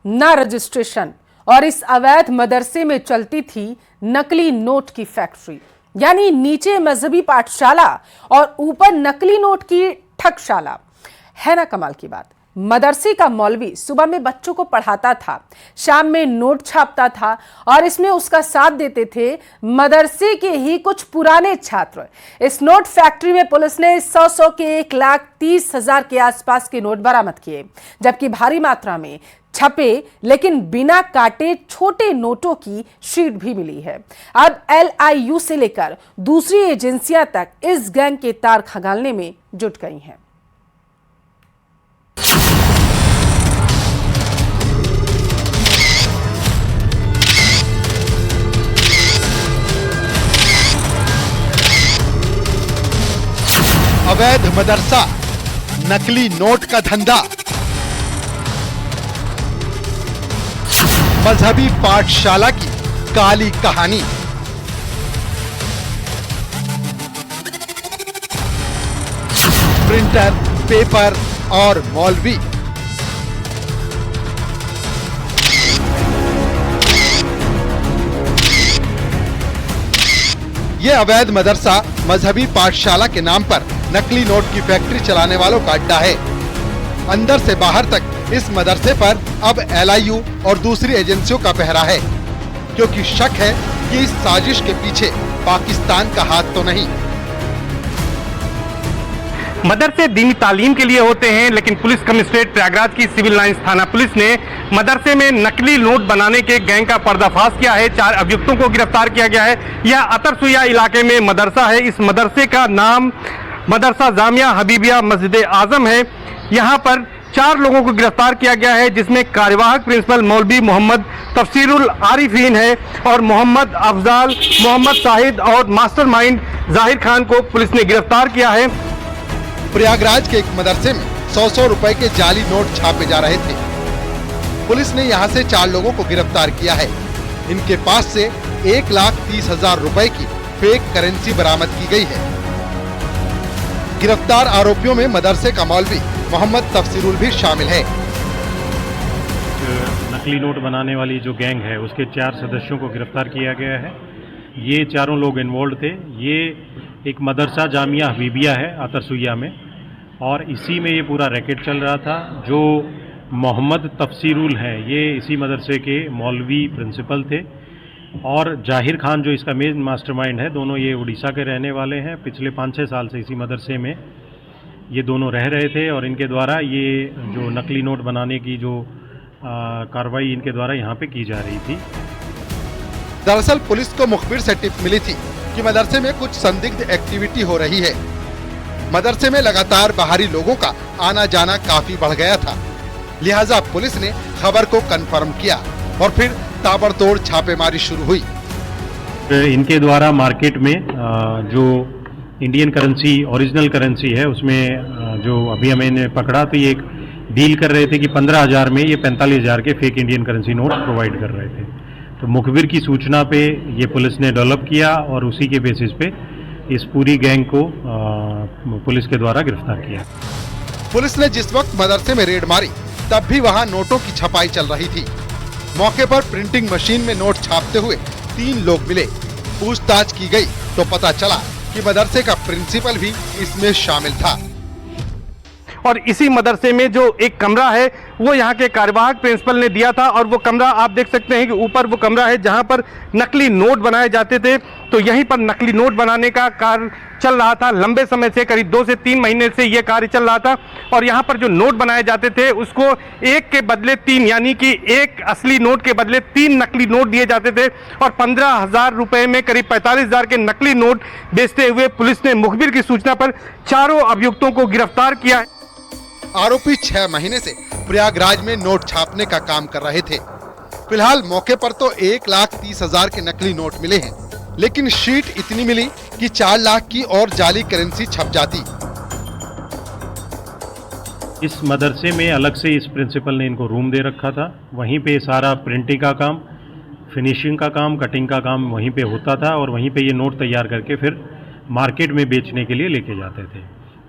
ना रजिस्ट्रेशन, और इस अवैध मदरसे में चलती थी नकली नोट की फैक्ट्री। यानी नीचे मजहबी पाठशाला और ऊपर नकली नोट की ठगशाला। है ना कमाल की बात। मदरसे का मौलवी सुबह में बच्चों को पढ़ाता था, शाम में नोट छापता था, और इसमें उसका साथ देते थे मदरसे के ही कुछ पुराने छात्र। इस नोट फैक्ट्री में पुलिस ने 100 के 1,30,000 के आसपास के नोट बरामद किए, जबकि भारी मात्रा में छपे लेकिन बिना काटे छोटे नोटों की शीट भी मिली है। अब LIU से लेकर दूसरी एजेंसियां तक इस गैंग के तार खंगालने में जुट गई हैं। अवैध मदरसा, नकली नोट का धंधा, मजहबी पाठशाला की काली कहानी। प्रिंटर, पेपर और मौलवी। ये अवैध मदरसा मजहबी पाठशाला के नाम पर नकली नोट की फैक्ट्री चलाने वालों का अड्डा है। अंदर से बाहर तक इस मदरसे पर अब LIU और दूसरी एजेंसियों का पहरा है, क्योंकि शक है कि इस साजिश के पीछे पाकिस्तान का हाथ तो नहीं। मदरसे दीनी तालीम के लिए होते हैं, लेकिन पुलिस कमिश्नरेट प्रयागराज की सिविल लाइंस थाना पुलिस ने मदरसे में नकली नोट बनाने के गैंग का पर्दाफाश किया है। 4 अभियुक्तों को गिरफ्तार किया गया है। यह अतरसुया इलाके में मदरसा है। इस मदरसे का नाम मदरसा जामिया हबीबिया मस्जिद आजम है। यहाँ पर 4 लोगों को गिरफ्तार किया गया है, जिसमें कार्यवाहक प्रिंसिपल मौलवी मोहम्मद तफसीरुल आरिफीन है और मोहम्मद अफजाल, मोहम्मद शाहिद और मास्टरमाइंड जाहिर खान को पुलिस ने गिरफ्तार किया है। प्रयागराज के एक मदरसे में 100 रुपए के जाली नोट छापे जा रहे थे। पुलिस ने यहां से 4 लोगों को गिरफ्तार किया है। इनके पास से 1,30,000 रुपए की फेक करेंसी बरामद की गई है। गिरफ्तार आरोपियों में मदरसे का मौलवी मोहम्मद तफसीरुल भी शामिल है। नकली नोट बनाने वाली जो गैंग है उसके 4 सदस्यों को गिरफ्तार किया गया है। ये चारों लोग इन्वॉल्व थे। ये एक मदरसा जामिया हबीबिया है अतरसुया में, और इसी में ये पूरा रैकेट चल रहा था। जो मोहम्मद तफसीरुल हैं, ये इसी मदरसे के मौलवी प्रिंसिपल थे, और जाहिर खान जो इसका मेन मास्टरमाइंड है, दोनों ये उड़ीसा के रहने वाले हैं। पिछले 5-6 साल से इसी मदरसे में ये दोनों रह रहे थे, और इनके द्वारा ये जो नकली नोट बनाने की जो कार्रवाई इनके द्वारा यहाँ पे की जा रही थी। दरअसल पुलिस को मुखबिर से टिप मिली थी कि मदरसे में कुछ संदिग्ध एक्टिविटी हो रही है। मदरसे में लगातार बाहरी लोगों का आना जाना काफी बढ़ गया था, लिहाजा पुलिस ने खबर को कंफर्म किया और फिर ताबड़तोड़ छापेमारी शुरू हुई। इनके द्वारा मार्केट में जो इंडियन करेंसी, ओरिजिनल करेंसी है, उसमें जो अभी हमें पकड़ा तो ये एक डील कर रहे थे कि 15,000 में ये 45,000 के fake Indian currency note provide कर रहे थे। तो मुखबिर की सूचना पे ये पुलिस ने डेवलप किया, और उसी के बेसिस पे इस पूरी गैंग को पुलिस के द्वारा गिरफ्तार किया। पुलिस ने जिस वक्त मदरसे में रेड मारी, तब भी वहाँ नोटों की छपाई चल रही थी। मौके पर प्रिंटिंग मशीन में नोट छापते हुए 3 लोग मिले। पूछताछ की गई तो पता चला कि मदरसे का प्रिंसिपल भी इसमें शामिल था। और इसी मदरसे में जो एक कमरा है वो यहाँ के कार्यवाहक प्रिंसिपल ने दिया था, और वो कमरा आप देख सकते हैं कि ऊपर वो कमरा है जहाँ पर नकली नोट बनाए जाते थे। तो यहीं पर नकली नोट बनाने का कार्य चल रहा था लंबे समय से, करीब 2 से 3 महीने से ये कार्य चल रहा था। और यहाँ पर जो नोट बनाए जाते थे उसको 1 के बदले 3, यानी कि 1 असली नोट के बदले 3 नकली नोट दिए जाते थे, और 15,000 रुपए में करीब 45,000 के नकली नोट बेचते हुए पुलिस ने मुखबिर की सूचना पर चारों अभियुक्तों को गिरफ्तार किया है। आरोपी 6 महीने से प्रयागराज में नोट छापने का काम कर रहे थे। फिलहाल मौके पर तो 1,30,000 के नकली नोट मिले हैं, लेकिन शीट इतनी मिली कि 4 लाख की और जाली करेंसी छप जाती। इस मदरसे में अलग से इस प्रिंसिपल ने इनको रूम दे रखा था। वहीं पे सारा प्रिंटिंग का काम, फिनिशिंग का काम, कटिंग का काम वहीं पे होता था, और वहीं पे ये नोट तैयार करके फिर मार्केट में बेचने के लिए लेके जाते थे।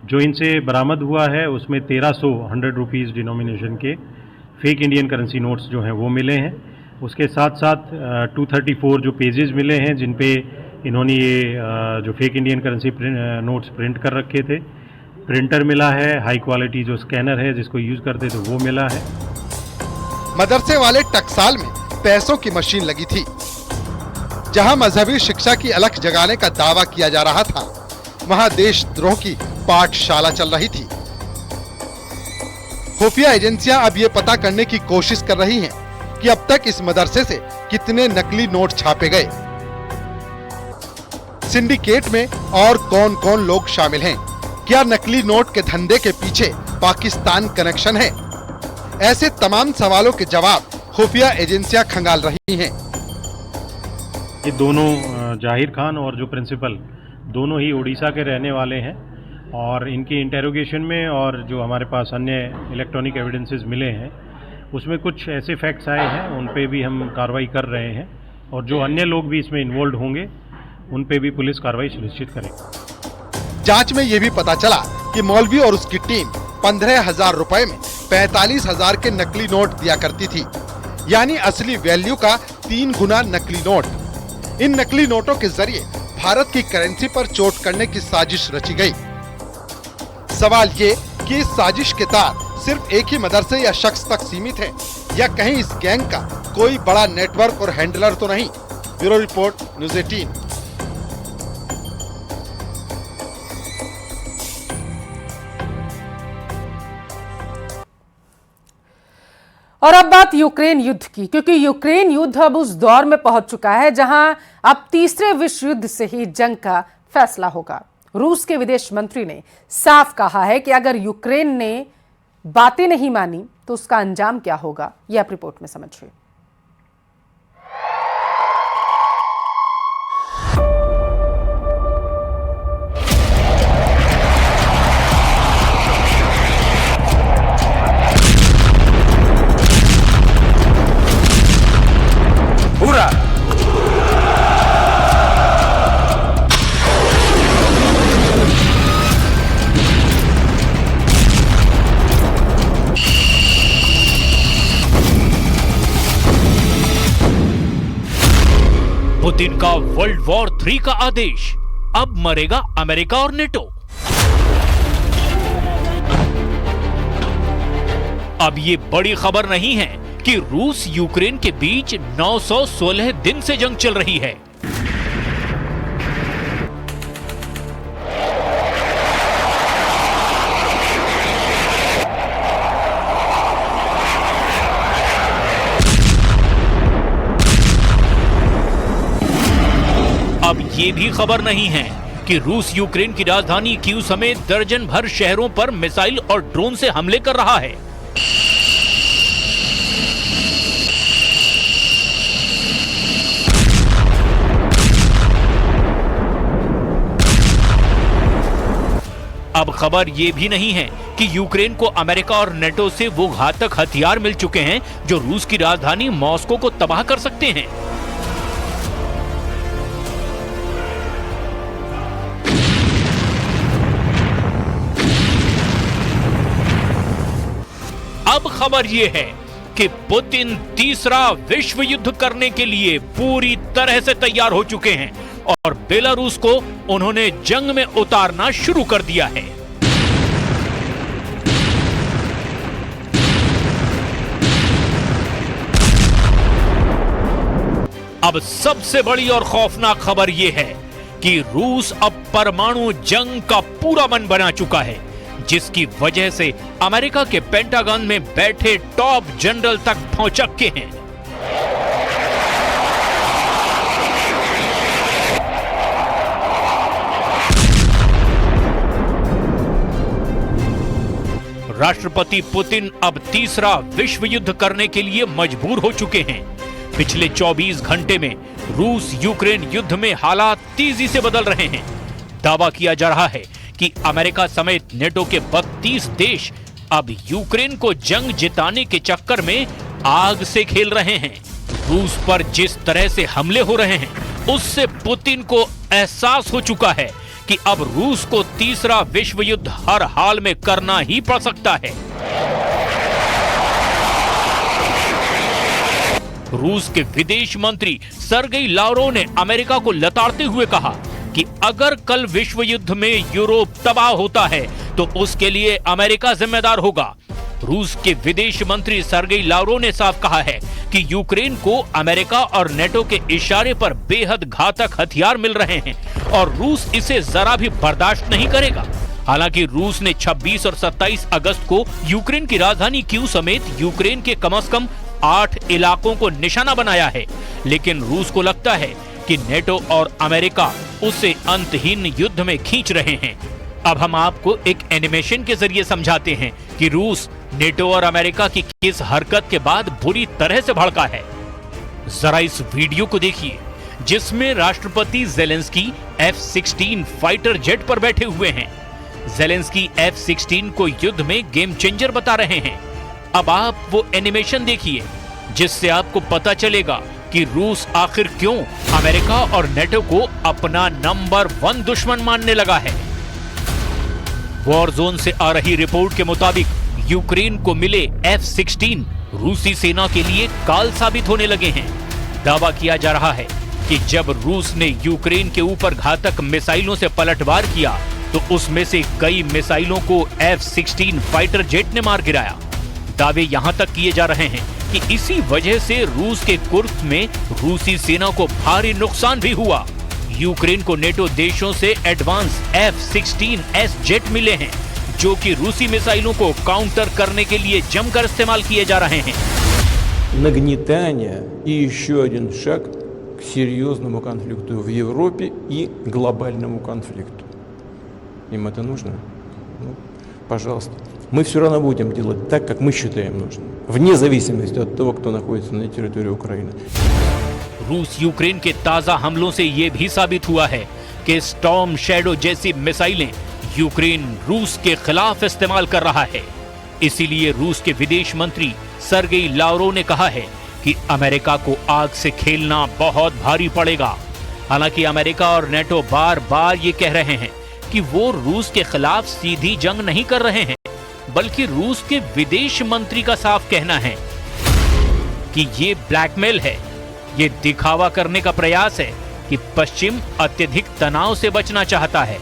जो इनसे बरामद हुआ है उसमें 1300 100 रुपीज़ डिनोमिनेशन के फेक इंडियन करेंसी नोट्स जो हैं वो मिले हैं। उसके साथ साथ 234 जो पेजेस मिले हैं जिन पे इन्होंने ये जो fake Indian currency notes print कर रखे थे। प्रिंटर मिला है, हाई क्वालिटी जो स्कैनर है जिसको यूज़ करते थे वो मिला है। मदरसे वाले टकसाल में पैसों की मशीन लगी थी। जहां मजहबी शिक्षा की अलख जगाने का दावा किया जा रहा था, वहां देशद्रोह की पाठशाला चल रही थी। खुफिया एजेंसियां अब ये पता करने की कोशिश कर रही हैं कि अब तक इस मदरसे से कितने नकली नोट छापे गए, सिंडिकेट में और कौन कौन लोग शामिल हैं, क्या नकली नोट के धंधे के पीछे पाकिस्तान कनेक्शन है। ऐसे तमाम सवालों के जवाब खुफिया एजेंसियां खंगाल रही हैं। ये दोनों जाहिर खान और जो प्रिंसिपल दोनों ही उड़ीसा के रहने वाले हैं और इनके इंटेरोगेशन में और जो हमारे पास अन्य इलेक्ट्रॉनिक एविडेंसेस मिले हैं उसमें कुछ ऐसे फैक्ट्स आए हैं, उन पे भी हम कार्रवाई कर रहे हैं और जो अन्य लोग भी इसमें इन्वॉल्व होंगे उन पे भी पुलिस कार्रवाई सुनिश्चित करेगी। जांच में यह भी पता चला कि मौलवी और उसकी टीम 15,000 रुपए में 45,000 के नकली नोट दिया करती थी, यानी असली वैल्यू का 3 गुना नकली नोट। इन नकली नोटों के जरिए भारत की करेंसी पर चोट करने की साजिश रची गई। सवाल ये कि इस साजिश के तार सिर्फ एक ही मदरसे या शख्स तक सीमित हैं, या कहीं इस गैंग का कोई बड़ा नेटवर्क और हैंडलर तो नहीं। Bureau report, news 18। और अब बात यूक्रेन युद्ध की, क्योंकि यूक्रेन युद्ध अब उस दौर में पहुंच चुका है जहां अब तीसरे विश्व युद्ध से ही जंग का फैसला होगा। रूस के विदेश मंत्री ने साफ कहा है कि अगर यूक्रेन ने बातें नहीं मानी तो उसका अंजाम क्या होगा, यह आप रिपोर्ट में समझिए। पुतिन का वर्ल्ड वॉर 3 का आदेश, अब मरेगा अमेरिका और नेटो। अब ये बड़ी खबर नहीं है कि रूस यूक्रेन के बीच 916 दिन से जंग चल रही है। अब ये भी खबर नहीं है कि रूस यूक्रेन की राजधानी कीव समेत दर्जन भर शहरों पर मिसाइल और ड्रोन से हमले कर रहा है। अब खबर ये भी नहीं है कि यूक्रेन को अमेरिका और नेटो से वो घातक हथियार मिल चुके हैं जो रूस की राजधानी मॉस्को को तबाह कर सकते हैं। अब खबर यह है कि पुतिन तीसरा विश्व युद्ध करने के लिए पूरी तरह से तैयार हो चुके हैं और बेलारूस को उन्होंने जंग में उतारना शुरू कर दिया है। अब सबसे बड़ी और खौफनाक खबर यह है कि रूस अब परमाणु जंग का पूरा मन बना चुका है, जिसकी वजह से अमेरिका के पेंटागन में बैठे टॉप जनरल तक पहुंच चुके हैं। राष्ट्रपति पुतिन अब तीसरा विश्व युद्ध करने के लिए मजबूर हो चुके हैं। पिछले 24 घंटे में रूस यूक्रेन युद्ध में हालात तेजी से बदल रहे हैं। दावा किया जा रहा है कि अमेरिका समेत नेटो के 32 देश अब यूक्रेन को जंग जिताने के चक्कर में आग से खेल रहे हैं। रूस पर जिस तरह से हमले हो रहे हैं, उससे पुतिन को एहसास हो चुका है कि अब रूस को तीसरा विश्व युद्ध हर हाल में करना ही पड़ सकता है। रूस के विदेश मंत्री सर्गेई लावरोव ने अमेरिका को लताड़ते हुए कहा कि अगर कल विश्व युद्ध में यूरोप तबाह होता है तो उसके लिए अमेरिका जिम्मेदार होगा। रूस के विदेश मंत्री सर्गेई लावरोव ने साफ कहा है कि यूक्रेन को अमेरिका और नेटो के इशारे पर बेहद घातक हथियार मिल रहे हैं और रूस इसे जरा भी बर्दाश्त नहीं करेगा। हालांकि रूस ने 26 और 27 अगस्त को यूक्रेन की राजधानी कीव समेत यूक्रेन के कम से कम 8 इलाकों को निशाना बनाया है, लेकिन रूस को लगता है कि नेटो और अमेरिका उसे अंतहीन युद्ध में खींच रहे हैं। अब हम आपको एक एनिमेशन के जरिए समझाते हैं कि रूस नेटो और अमेरिका की किस हरकत के बाद बुरी तरह से भड़का है। जरा इस वीडियो को देखिए जिसमें राष्ट्रपति जेलेंस्की F-16 फाइटर जेट पर बैठे हुए हैं। जेलेंस्की F-16 को युद्ध में गेम चेंजर बता रहे हैं। अब आप वो एनिमेशन देखिए जिससे आपको पता चलेगा कि रूस आखिर क्यों अमेरिका और नेटो को अपना नंबर 1 दुश्मन मानने लगा है। वॉर जोन से आ रही रिपोर्ट के मुताबिक यूक्रेन को मिले F-16 रूसी सेना के लिए काल साबित होने लगे हैं। दावा किया जा रहा है कि जब रूस ने यूक्रेन के ऊपर घातक मिसाइलों से पलटवार किया तो उसमें से कई मिसाइलों को F-16 फाइटर जेट ने मार गिराया। दावे यहां तक किए जा रहे हैं कि इसी वजह से रूस के कुर्स्क में रूसी सेना को भारी नुकसान भी हुआ। यूक्रेन को नेटो देशों से एडवांस F-16S जेट मिले हैं जो कि रूसी मिसाइलों को काउंटर करने के लिए जमकर इस्तेमाल किए जा रहे हैं। Нагнетание и еще один шаг к серьезному конфликту в Европе и глобальному конфликту. Им это нужно? Ну, пожалуйста. Мы все равно будем делать так, как мы считаем нужным, вне зависимости от того, кто находится на территории Украины. रूस यूक्रेन के ताजा हमलों से यह भी साबित हुआ है कि स्टॉर्म शैडो जैसी मिसाइलें यूक्रेन रूस के खिलाफ इस्तेमाल कर रहा है। इसीलिए रूस के विदेश मंत्री सर्गेई लावरोव ने कहा है कि अमेरिका को आग से खेलना बहुत भारी पड़ेगा। हालांकि अमेरिका और नेटो बार बार ये कह रहे हैं कि वो रूस के खिलाफ सीधी जंग नहीं कर रहे हैं, बल्कि रूस के विदेश मंत्री का साफ कहना है कि ये ब्लैकमेल है, ये दिखावा करने का प्रयास है कि पश्चिम अत्यधिक तनाव से बचना चाहता है।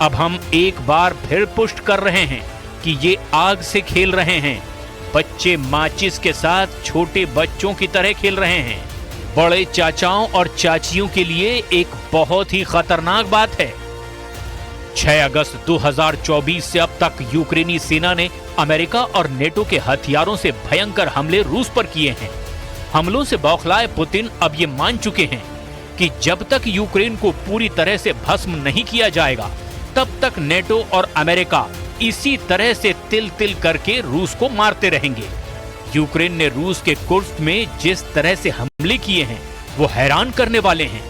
अब हम एक बार फिर पुष्ट कर रहे हैं कि ये आग से खेल रहे हैं। बच्चे माचिस के साथ छोटे बच्चों की तरह खेल रहे हैं। बड़े चाचाओं और चाचियों के लिए एक बहुत ही खतरनाक बात है। 6 अगस्त 2024 से अब तक यूक्रेनी सेना ने अमेरिका और नेटो के हथियारों से भयंकर हमले रूस पर किए हैं। हमलों से बौखलाए पुतिन अब ये मान चुके हैं कि जब तक यूक्रेन को पूरी तरह से भस्म नहीं किया जाएगा तब तक नेटो और अमेरिका इसी तरह से तिल तिल करके रूस को मारते रहेंगे। यूक्रेन ने रूस के कुर्स्क में जिस तरह से हमले किए हैं वो हैरान करने वाले हैं।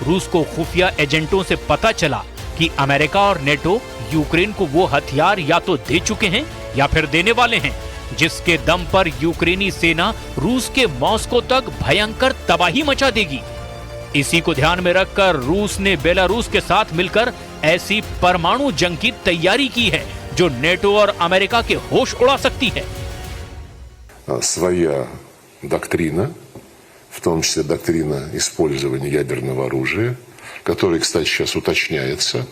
रूस को खुफिया एजेंटों से पता चला कि अमेरिका और नेटो यूक्रेन को वो हथियार या तो दे चुके हैं या फिर देने वाले हैं जिसके दम पर यूक्रेनी सेना रूस के मॉस्को तक भयंकर तबाही मचा देगी। इसी को ध्यान में रखकर रूस ने बेलारूस के साथ मिलकर ऐसी परमाणु जंग की तैयारी की है जो नेटो और अमेरिका के होश उड़ा सकती है। Своя доктрина, в том числе доктрина использования ядерного оружия, которая, кстати, сейчас уточняется,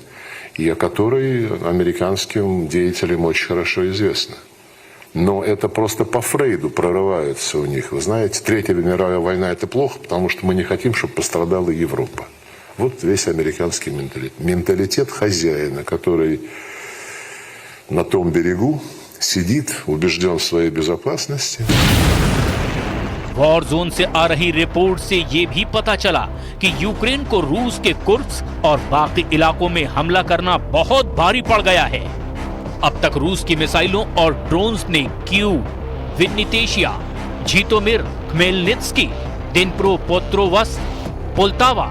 и о которой американским деятелям очень хорошо известно. Но это просто по Фрейду прорывается у них. Вы знаете, Третья мировая война – это плохо, потому что мы не хотим, чтобы пострадала Европа. Вот весь американский менталитет. Менталитет хозяина, который на том берегу сидит, убежден в своей безопасности. वॉर जोन से आ रही रिपोर्ट से ये भी पता चला कि यूक्रेन को रूस के कुर्स्क और बाकी इलाकों में हमला करना बहुत भारी पड़ गया है। अब तक रूस की मिसाइलों और ड्रोन्स ने कीव, विनिटेशिया, झिटोमिर, खमेलनित्स्की, दिनप्रोपेट्रोव्स्क, पोल्तावा,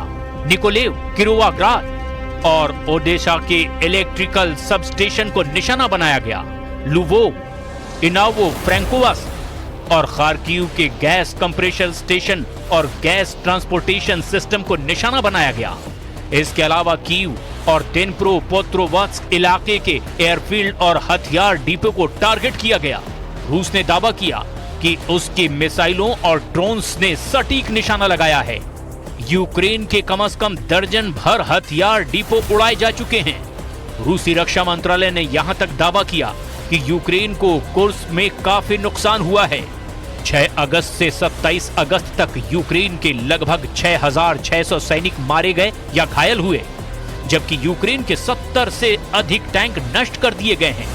निकोलेव, किरोवोग्राद और ओडेशा के इलेक्ट्रिकल सब स्टेशन को निशाना बनाया गया। लुवोव, इनावो फ्रैंकोव्स्क और खार्किव के गैस कंप्रेशर स्टेशन और गैस ट्रांसपोर्टेशन सिस्टम को निशाना बनाया गया। इसके अलावा कीव और दिनप्रोपेट्रोव्स्क इलाके के एयरफील्ड और हथियार डिपो को टारगेट किया गया। रूस ने दावा किया कि उसकी मिसाइलों और ड्रोन्स ने सटीक निशाना लगाया है। यूक्रेन के कम से कम दर्जन भर हथियार डिपो उड़ाए जा चुके हैं। रूसी रक्षा मंत्रालय ने यहां तक दावा किया कि यूक्रेन को कुर्स्क में काफी नुकसान हुआ है। 6 अगस्त से 27 अगस्त तक यूक्रेन के लगभग 6,600 सैनिक मारे गए या घायल हुए, जबकि यूक्रेन के 70 से अधिक टैंक नष्ट कर दिए गए हैं।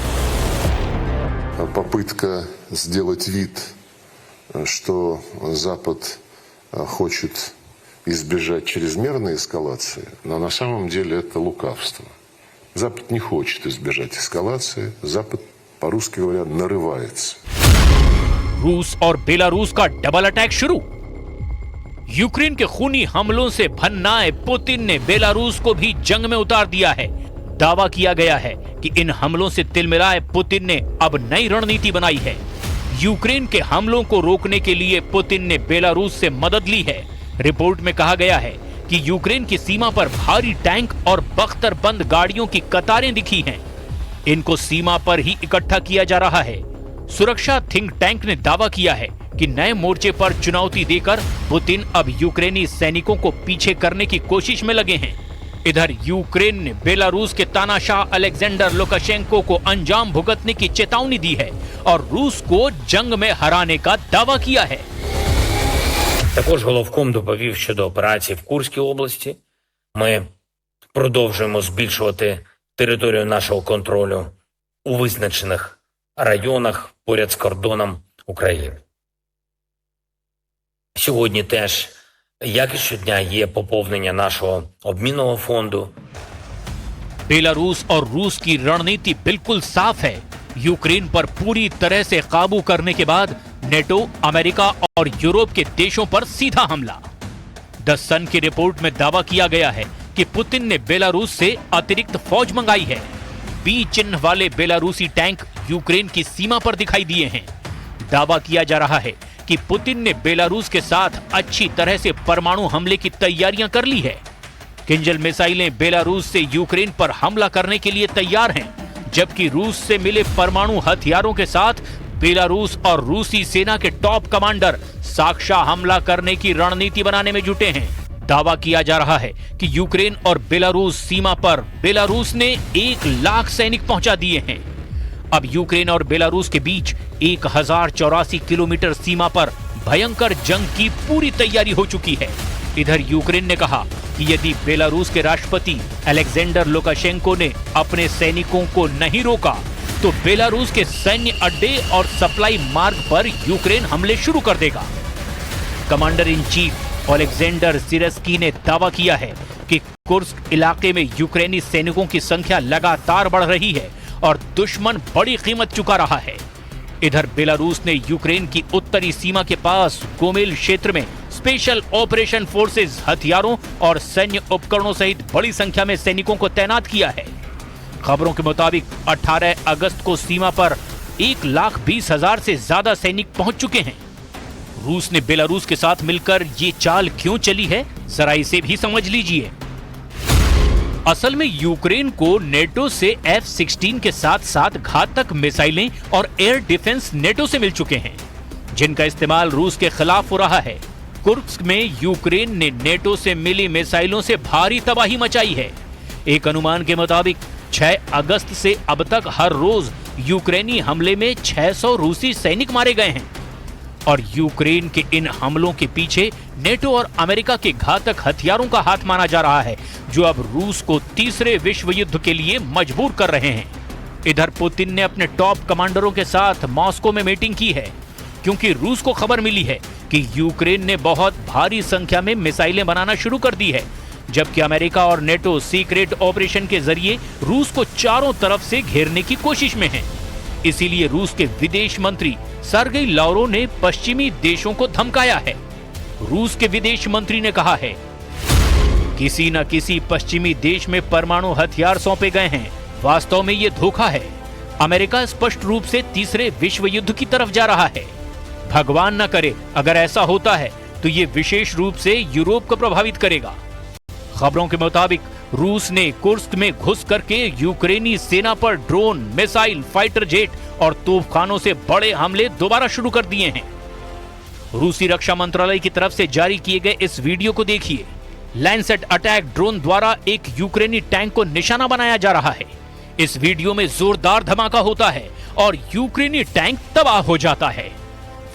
Попытка сделать вид, что Запад хочет избежать чрезмерной эскалации, но на самом деле это лукавство. Запад не хочет избежать эскалации, Запад, по-русски говоря, нарывается. रूस और बेलारूस का डबल अटैक शुरू। यूक्रेन के खूनी हमलों से भन्नाए पुतिन ने बेलारूस को भी जंग में उतार दिया है। दावा किया गया है कि इन हमलों से तिलमिलाए पुतिन ने अब नई रणनीति बनाई है। यूक्रेन के हमलों को रोकने के लिए पुतिन ने बेलारूस से मदद ली है। रिपोर्ट में कहा गया है कि यूक्रेन की सीमा पर भारी टैंक और बख्तरबंद गाड़ियों की कतारें दिखी हैं। इनको सीमा पर ही इकट्ठा किया जा रहा है। सुरक्षा थिंक टैंक ने दावा किया है कि नए मोर्चे पर चुनौती देकर पुतिन अब यूक्रेनी सैनिकों को पीछे करने की कोशिश में लगे हैं। इधर यूक्रेन ने बेलारूस के तानाशाह अलेक्जेंडर लुकाशेंको को अंजाम भुगतने की चेतावनी दी है और रूस को जंग में हराने का दावा किया है। Також головком доповів щодо операції в Курській області. Ми продовжуємо збільшувати територію нашого контролю у визначених районах поряд з кордоном України. Сьогодні теж, як і щодня, є поповнення нашого обмінного фонду. बेलारूस और रूस की रणनीति बिल्कुल साफ है। यूक्रेन पर पूरी तरह से काबू करने के बाद नेटो, अमेरिका और यूरोप के देशों पर सीधा हमला। द सन की रिपोर्ट में दावा किया गया है कि पुतिन ने बेलारूस से अतिरिक्त फौज मंगाई है। बी चिन्ह वाले बेलारूसी टैंक यूक्रेन की सीमा पर दिखाई दिए हैं। दावा किया जा रहा है कि पुतिन ने बेलारूस के साथ अच्छी तरह से परमाणु हमले की तैयारियां कर ली है। किंजल मिसाइलें बेलारूस से यूक्रेन पर हमला करने के लिए तैयार हैं, जबकि रूस से मिले परमाणु हथियारों के साथ बेलारूस और रूसी सेना के टॉप कमांडर साक्षा हमला करने की रणनीति बनाने में जुटे हैं। दावा किया जा रहा है कि यूक्रेन और बेलारूस सीमा पर बेलारूस ने 1 लाख सैनिक पहुंचा दिए हैं। अब यूक्रेन और बेलारूस के बीच 1084 किलोमीटर सीमा पर भयंकर जंग की पूरी तैयारी हो चुकी है। इधर यूक्रेन ने कहा कि यदि बेलारूस के राष्ट्रपति अलेक्जेंडर लुकाशेंको ने अपने सैनिकों को नहीं रोका तो बेलारूस के सैन्य अड्डे और सप्लाई मार्ग पर यूक्रेन हमले शुरू कर देगा। कमांडर इन चीफ अलेक्जेंडर सिरस्की ने दावा किया है कि कुर्स्क इलाके में यूक्रेनी सैनिकों की संख्या लगातार बढ़ रही है और दुश्मन बड़ी कीमत चुका रहा है। इधर बेलारूस ने यूक्रेन की उत्तरी सीमा के पास गोमेल क्षेत्र में स्पेशल ऑपरेशन फोर्सेस हथियारों और सैन्य उपकरणों सहित बड़ी संख्या में सैनिकों को तैनात किया है। खबरों के मुताबिक 18 अगस्त को सीमा पर 1,20,000 से ज्यादा सैनिक पहुंच चुके हैं। रूस ने बेलारूस के साथ मिलकर ये चाल क्यों चली है, जरा इसे भी समझ लीजिए। असल में यूक्रेन को नेटो से F-16 के साथ साथ घातक मिसाइलें और एयर डिफेंस नेटो से मिल चुके हैं, जिनका इस्तेमाल रूस के खिलाफ हो रहा है। कुर्स्क में यूक्रेन ने नेटो से मिली मिसाइलों से भारी तबाही मचाई है। एक अनुमान के मुताबिक 6 अगस्त से अब तक हर रोज यूक्रेनी हमले में 600 रूसी सैनिक मारे गए हैं और यूक्रेन के इन हमलों के पीछे नेटो और अमेरिका के घातक हथियारों का हाथ माना जा रहा है, जो अब रूस को तीसरे विश्व युद्ध के लिए मजबूर कर रहे हैं। इधर पुतिन ने अपने टॉप कमांडरों के साथ मॉस्को में मीटिंग की है, क्योंकि रूस को खबर मिली है कि यूक्रेन ने बहुत भारी संख्या में मिसाइलें बनाना शुरू कर दी है, जबकि अमेरिका और नेटो सीक्रेट ऑपरेशन के जरिए रूस को चारों तरफ से घेरने की कोशिश में हैं। इसीलिए रूस के विदेश मंत्री सर्गेई लावरोव ने पश्चिमी देशों को धमकाया है। रूस के विदेश मंत्री ने कहा है, किसी न किसी पश्चिमी देश में परमाणु हथियार सौंपे गए हैं। वास्तव में ये धोखा है। अमेरिका स्पष्ट रूप से तीसरे विश्व युद्ध की तरफ जा रहा है। भगवान न करे अगर ऐसा होता है तो ये विशेष रूप से यूरोप को प्रभावित करेगा। खबरों के मुताबिक रूस ने कुर्स्क में घुस करके यूक्रेनी सेना पर ड्रोन, मिसाइल, फाइटर जेट और तोपखानों से बड़े हमले दोबारा शुरू कर दिए हैं। रूसी रक्षा मंत्रालय की तरफ से जारी किए गए इस वीडियो को देखिए। लैंडसेट अटैक ड्रोन द्वारा एक यूक्रेनी टैंक को निशाना बनाया जा रहा है। इस वीडियो में जोरदार धमाका होता है और यूक्रेनी टैंक तबाह हो जाता है।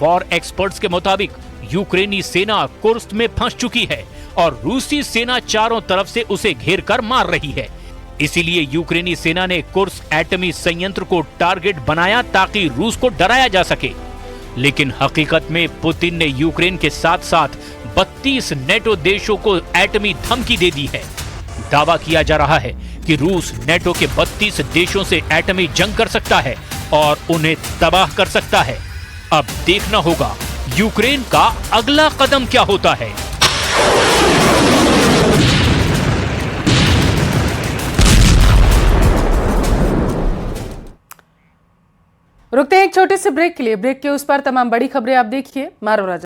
वॉर एक्सपर्ट्स के मुताबिक यूक्रेनी सेना कुर्स्क में फंस चुकी है और रूसी सेना चारों तरफ से उसे घेर कर मार रही है। इसीलिए यूक्रेनी सेना ने कुर्स्क एटमी संयंत्र को टारगेट बनाया ताकि रूस को डराया जा सके। लेकिन हकीकत में पुतिन ने यूक्रेन के साथ साथ 32 नेटो देशों को एटमी धमकी दे दी है। दावा किया जा रहा है कि रूस नेटो के 32 देशों से एटमी जंग कर सकता है और उन्हें तबाह कर सकता है। अब देखना होगा यूक्रेन का अगला कदम क्या होता है। रुकते हैं एक छोटे से ब्रेक के लिए। ब्रेक के उस पर तमाम बड़ी खबरें आप देखिए। मारो राजा।